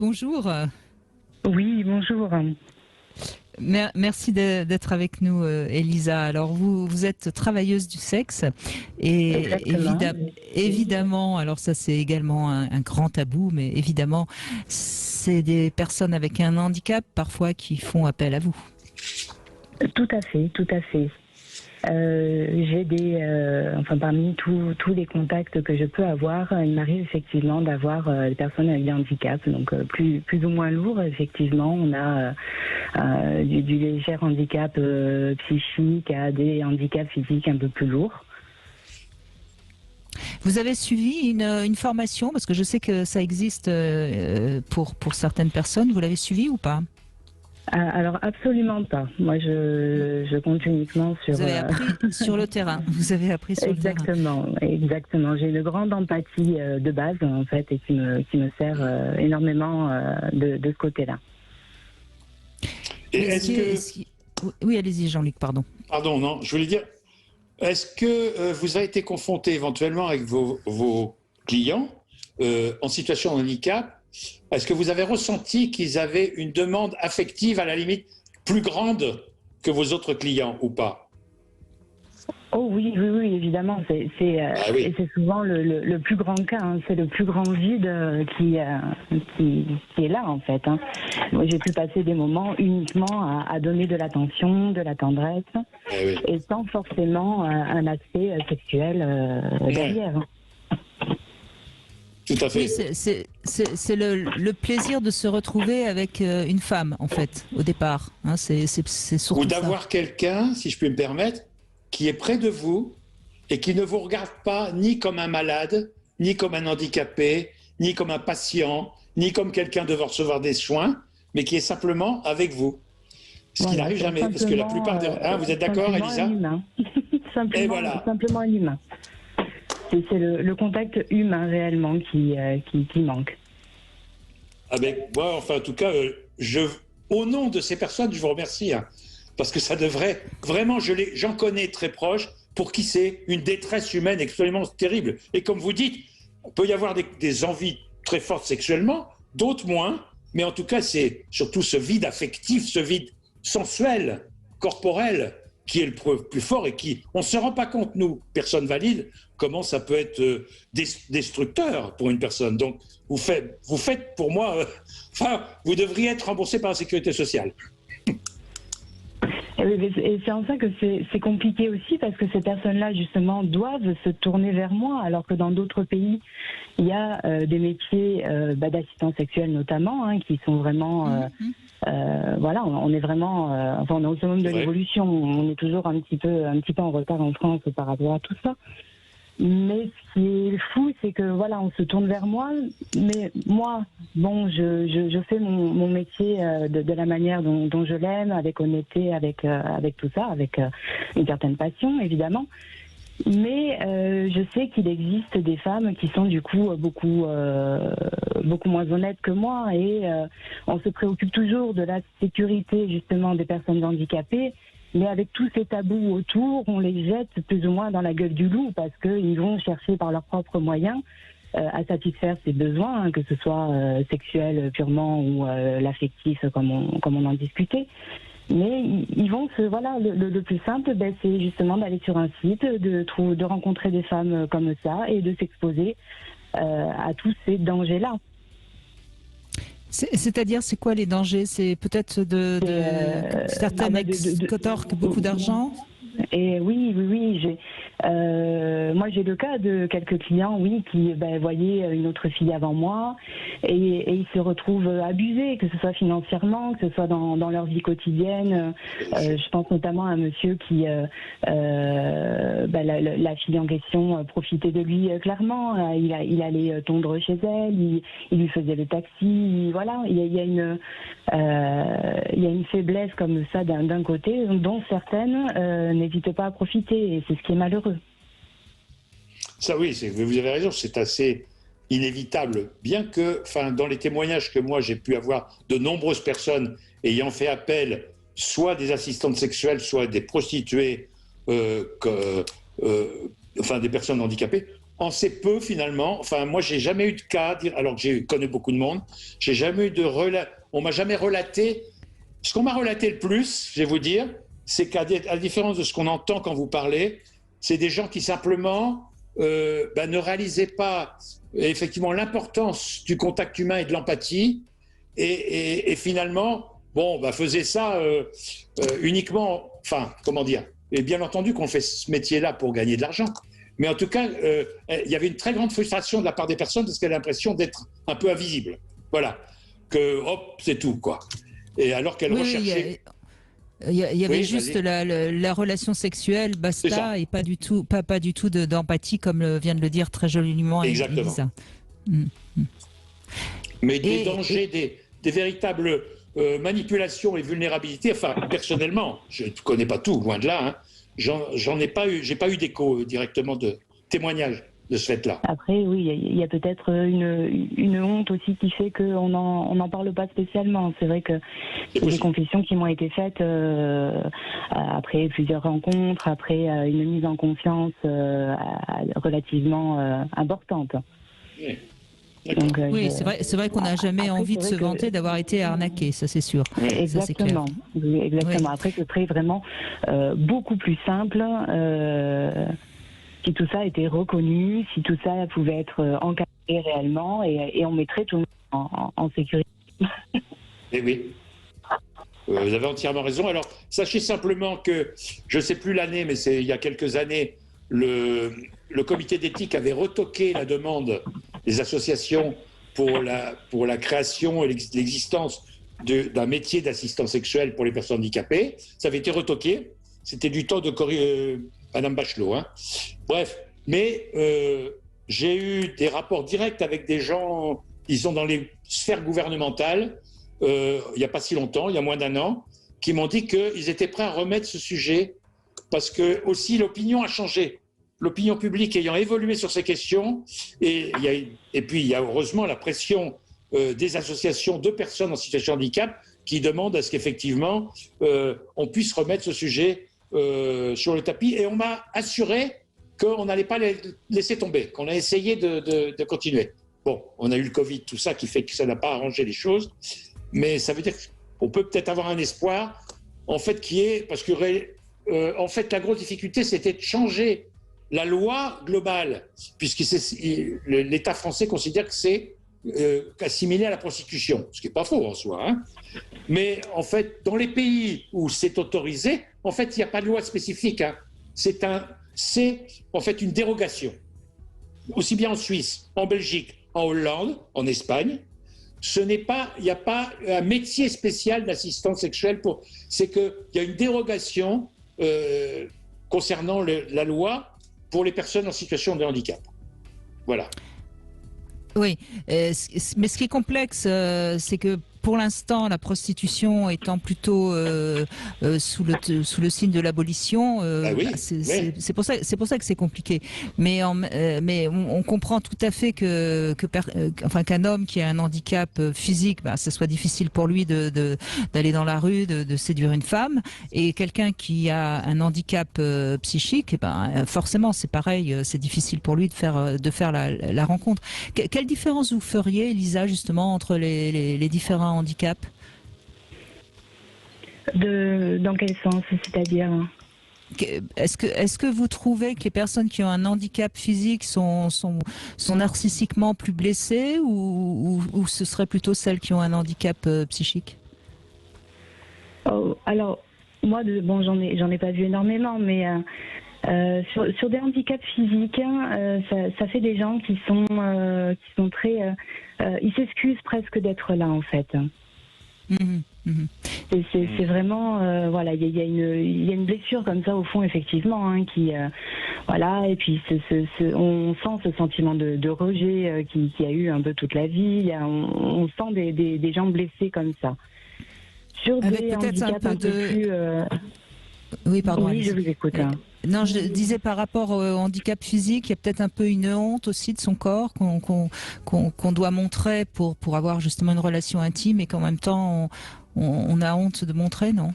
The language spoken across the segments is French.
Bonjour. Oui, bonjour. Merci d'être avec nous, Elisa. Alors, vous êtes travailleuse du sexe et Exactement. évidemment, alors ça c'est également un grand tabou, mais évidemment, c'est des personnes avec un handicap parfois qui font appel à vous. Tout à fait, tout à fait. J'ai parmi tous les contacts que je peux avoir, il m'arrive effectivement d'avoir des personnes avec des handicaps, donc plus ou moins lourds. Effectivement, on a du léger handicap psychique à des handicaps physiques un peu plus lourds. Vous avez suivi une formation, parce que je sais que ça existe pour certaines personnes. Vous l'avez suivi ou pas? Alors absolument pas. Moi, je compte uniquement sur. Vous avez appris sur le terrain. Vous avez appris sur le terrain. Exactement, exactement. J'ai une grande empathie de base en fait et qui me sert énormément de ce côté-là. Et oui, allez-y, Jean-Luc, pardon. Pardon, non, je voulais dire, est-ce que vous avez été confronté éventuellement avec vos clients en situation de handicap? Est-ce que vous avez ressenti qu'ils avaient une demande affective à la limite plus grande que vos autres clients ou pas? Oh oui, évidemment. C'est souvent le plus grand cas. Hein. C'est le plus grand vide qui est là en fait. Hein. Moi, j'ai pu passer des moments uniquement à donner de l'attention, de la tendresse, et sans forcément un aspect sexuel derrière. Tout à fait. Oui, c'est le plaisir de se retrouver avec une femme, en fait, au départ. Hein, c'est surtout ou d'avoir quelqu'un, si je puis me permettre, qui est près de vous et qui ne vous regarde pas ni comme un malade, ni comme un handicapé, ni comme un patient, ni comme quelqu'un devant recevoir des soins, mais qui est simplement avec vous. Ce qui n'arrive jamais, parce que la plupart des... vous êtes d'accord, Elisa? Et voilà. Simplement un humain. C'est le contact humain réellement qui manque. Moi, enfin, en tout cas, au nom de ces personnes, je vous remercie. Hein, parce que ça devrait... Vraiment, j'en connais très proche pour qui c'est une détresse humaine absolument terrible. Et comme vous dites, il peut y avoir des envies très fortes sexuellement, d'autres moins. Mais en tout cas, c'est surtout ce vide affectif, ce vide sensuel, corporel, qui est le plus fort et qui, on ne se rend pas compte, nous, personnes valides, comment ça peut être destructeur pour une personne. Donc, vous faites pour moi, vous devriez être remboursé par la sécurité sociale. Et c'est en ça que c'est compliqué aussi, parce que ces personnes-là, justement, doivent se tourner vers moi, alors que dans d'autres pays, il y a des métiers d'assistance sexuelle notamment, hein, qui sont vraiment... voilà, on est vraiment... on est au summum de l'évolution. On est toujours un petit peu en retard en France par rapport à tout ça. Mais ce qui est fou, c'est que voilà, on se tourne vers moi, mais moi, bon, je fais mon métier de la manière dont je l'aime, avec honnêteté, avec tout ça, avec une certaine passion, évidemment. Mais je sais qu'il existe des femmes qui sont du coup beaucoup moins honnêtes que moi, et on se préoccupe toujours de la sécurité justement des personnes handicapées. Mais avec tous ces tabous autour, on les jette plus ou moins dans la gueule du loup, parce qu'ils vont chercher par leurs propres moyens à satisfaire ses besoins, hein, que ce soit sexuel purement ou l'affectif, comme on en discutait. Mais ils vont le plus simple, c'est justement d'aller sur un site, de rencontrer des femmes comme ça et de s'exposer à tous ces dangers-là. C'est-à-dire, c'est quoi les dangers? C'est peut-être certains extorquent beaucoup d'argent? Et oui, moi j'ai le cas de quelques clients, oui, qui voyaient une autre fille avant moi, et ils se retrouvent abusés, que ce soit financièrement, que ce soit dans leur vie quotidienne. Je pense notamment à un monsieur qui, la fille en question profitait de lui clairement. Il allait tondre chez elle, il lui faisait le taxi. Voilà, il y a une faiblesse comme ça d'un côté, dont certaines n'hésitent pas à profiter, et c'est ce qui est malheureux. Ça oui, vous avez raison, c'est assez inévitable. Bien que, dans les témoignages que moi j'ai pu avoir de nombreuses personnes ayant fait appel, soit des assistantes sexuelles, soit des prostituées, des personnes handicapées, en sait peu finalement. Enfin, moi, j'ai jamais eu de cas, alors que j'ai connu beaucoup de monde, j'ai jamais eu de on m'a jamais relaté. Ce qu'on m'a relaté le plus, je vais vous dire, c'est qu'à la différence de ce qu'on entend quand vous parlez, c'est des gens qui simplement ne réalisaient pas effectivement l'importance du contact humain et de l'empathie, et finalement, faisaient ça uniquement. Enfin, comment dire ? Et bien entendu qu'on fait ce métier-là pour gagner de l'argent. Mais en tout cas, il y avait une très grande frustration de la part des personnes parce qu'elles avaient l'impression d'être un peu invisibles. Voilà. Que, hop, c'est tout, quoi. Et alors qu'elles recherchaient... Il y avait juste la relation sexuelle, basta, et pas du tout d'empathie, comme vient de le dire très joliment Elisa. Mais des dangers, des véritables manipulations et vulnérabilités, enfin, personnellement, je ne connais pas tout, loin de là, hein. J'en ai pas eu, j'ai pas eu d'écho directement de témoignage de ce fait-là. Après, oui, il y a peut-être une honte aussi qui fait qu'on n'en parle pas spécialement. C'est vrai que c'est des confessions qui m'ont été faites après plusieurs rencontres, après une mise en confiance relativement importante. Oui. Donc, c'est vrai qu'on n'a jamais envie de se vanter d'avoir été arnaqué, ça c'est sûr. Exactement. Ça, c'est clair. Exactement. Oui. Après, ce serait vraiment beaucoup plus simple si tout ça était reconnu, si tout ça pouvait être encadré réellement, et on mettrait tout le monde en sécurité. Eh oui. Vous avez entièrement raison. Alors, sachez simplement que, je ne sais plus l'année, mais c'est il y a quelques années, le comité d'éthique avait retoqué la demande des associations pour la création et l'existence d'un métier d'assistant sexuel pour les personnes handicapées. Ça avait été retoqué. C'était du temps de Madame Bachelot. Hein. Bref, mais j'ai eu des rapports directs avec des gens, disons, dans les sphères gouvernementales, il n'y a pas si longtemps, il y a moins d'un an, qui m'ont dit qu'ils étaient prêts à remettre ce sujet parce que aussi l'opinion a changé. L'opinion publique ayant évolué sur ces questions, et puis il y a heureusement la pression des associations de personnes en situation de handicap qui demandent à ce qu'effectivement on puisse remettre ce sujet sur le tapis. Et on m'a assuré qu'on n'allait pas les laisser tomber, qu'on a essayé de continuer. Bon, on a eu le Covid, tout ça qui fait que ça n'a pas arrangé les choses, mais ça veut dire qu'on peut peut-être avoir un espoir, en fait, parce que en fait, la grosse difficulté, c'était de changer la loi globale, puisque l'État français considère que c'est assimilé à la prostitution, ce qui n'est pas faux en soi. Hein. Mais en fait, dans les pays où c'est autorisé, en fait, il n'y a pas de loi spécifique. Hein. C'est en fait une dérogation. Aussi bien en Suisse, en Belgique, en Hollande, en Espagne, il n'y a pas un métier spécial d'assistant sexuel c'est qu'il y a une dérogation concernant la loi pour les personnes en situation de handicap. Voilà. Oui, mais ce qui est complexe, c'est que pour l'instant, la prostitution étant plutôt sous le signe de l'abolition, c'est pour ça que c'est compliqué. Mais on comprend tout à fait qu'un homme qui a un handicap physique, ça soit difficile pour lui d'aller dans la rue, de séduire une femme, et quelqu'un qui a un handicap psychique, forcément c'est pareil, c'est difficile pour lui de faire la rencontre. Quelle différence vous feriez, Elisa, justement, entre les différents handicap? Dans quel sens, c'est-à-dire? Est-ce que vous trouvez que les personnes qui ont un handicap physique sont narcissiquement plus blessées ou ce serait plutôt celles qui ont un handicap psychique? Alors, moi, j'en ai pas vu énormément, mais sur des handicaps physiques, ça fait des gens qui sont très... ils s'excusent presque d'être là, en fait. C'est vraiment... voilà, il y a une blessure comme ça, au fond, effectivement, hein, qui... voilà, et puis on sent ce sentiment de rejet qui a eu un peu toute la vie. On sent des gens blessés comme ça. Sur des handicaps un peu plus... Oui, pardon. Oui, je vous écoute. Non, je disais par rapport au handicap physique, il y a peut-être un peu une honte aussi de son corps qu'on doit montrer pour avoir justement une relation intime et qu'en même temps on a honte de montrer, non?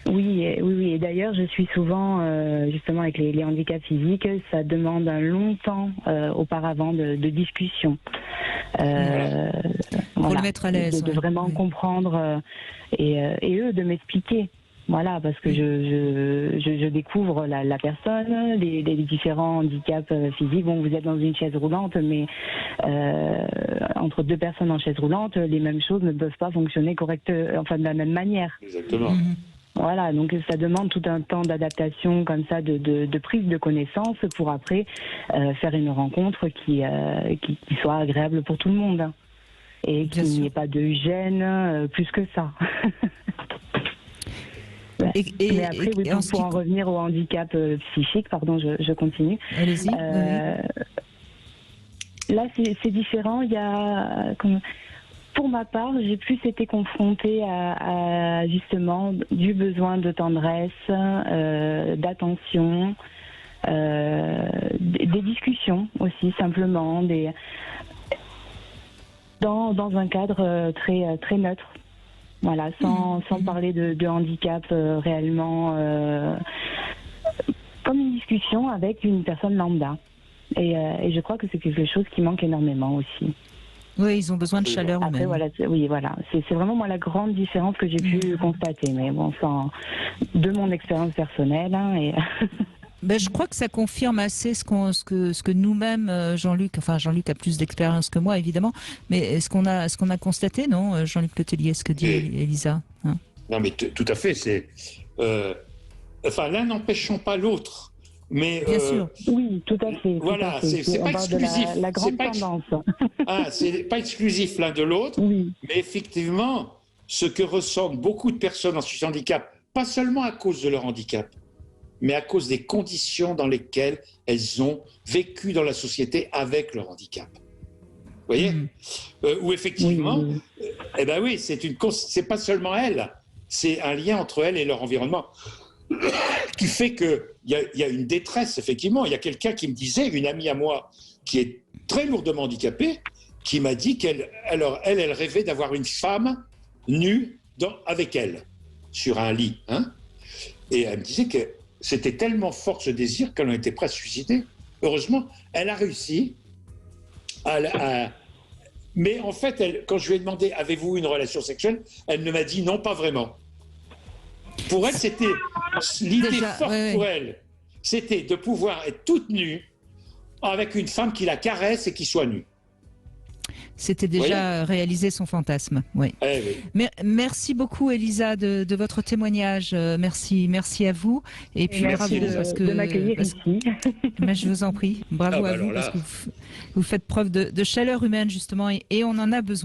Oui, et d'ailleurs, je suis souvent, justement, avec les handicaps physiques, ça demande un long temps auparavant de discussion. Pour le mettre à l'aise. De vraiment comprendre et eux de m'expliquer. Voilà, parce que je découvre la personne, les différents handicaps physiques. Bon, vous êtes dans une chaise roulante, mais entre deux personnes en chaise roulante, les mêmes choses ne peuvent pas fonctionner de la même manière. Exactement. Voilà, donc ça demande tout un temps d'adaptation comme ça, de prise de connaissance pour après faire une rencontre qui soit agréable pour tout le monde. Hein, et qu'il n'y ait pas de gêne plus que ça. Mais après, oui, pour en revenir au handicap psychique, pardon, je continue. Allez-y. Là, c'est différent. Il y a... Pour ma part, j'ai plus été confrontée à justement du besoin de tendresse, d'attention, des discussions aussi, simplement, dans un cadre très neutre. Voilà, sans parler de handicap réellement, comme une discussion avec une personne lambda. Et je crois que c'est quelque chose qui manque énormément aussi. Oui, ils ont besoin de chaleur humaine. Après, voilà. C'est vraiment moi la grande différence que j'ai pu constater. Mais bon, de mon expérience personnelle. Hein, Ben, je crois que ça confirme assez ce que nous-mêmes, Jean-Luc a plus d'expérience que moi, évidemment, mais ce qu'on a constaté, non, Jean-Luc Letellier, ce que dit Elisa, hein? Non, mais tout à fait. L'un n'empêchant pas l'autre. Mais, bien sûr. Oui, tout à fait. Voilà, c'est pas exclusif. La grande tendance. C'est pas exclusif l'un de l'autre, oui. Mais effectivement, ce que ressentent beaucoup de personnes en situation de handicap, pas seulement à cause de leur handicap, mais à cause des conditions dans lesquelles elles ont vécu dans la société avec leur handicap. Vous voyez Où effectivement, c'est pas seulement elles, c'est un lien entre elles et leur environnement qui fait qu'il y a une détresse, effectivement. Il y a quelqu'un qui me disait, une amie à moi, qui est très lourdement handicapée, qui m'a dit qu'elle rêvait d'avoir une femme nue avec elle, sur un lit. Hein, et elle me disait que c'était tellement fort ce désir qu'elle en était prête à se suicider. Heureusement, elle a réussi mais en fait, quand je lui ai demandé « Avez-vous une relation sexuelle ?», elle ne m'a dit « Non, pas vraiment ». Pour elle, c'était l'idée forte pour elle. C'était de pouvoir être toute nue avec une femme qui la caresse et qui soit nue. C'était déjà réaliser son fantasme. Oui. Oui. Merci beaucoup, Elisa, de votre témoignage. Merci à vous. Et puis bravo de m'accueillir ici. Mais je vous en prie. Bravo à vous parce que vous faites preuve de chaleur humaine justement et on en a besoin.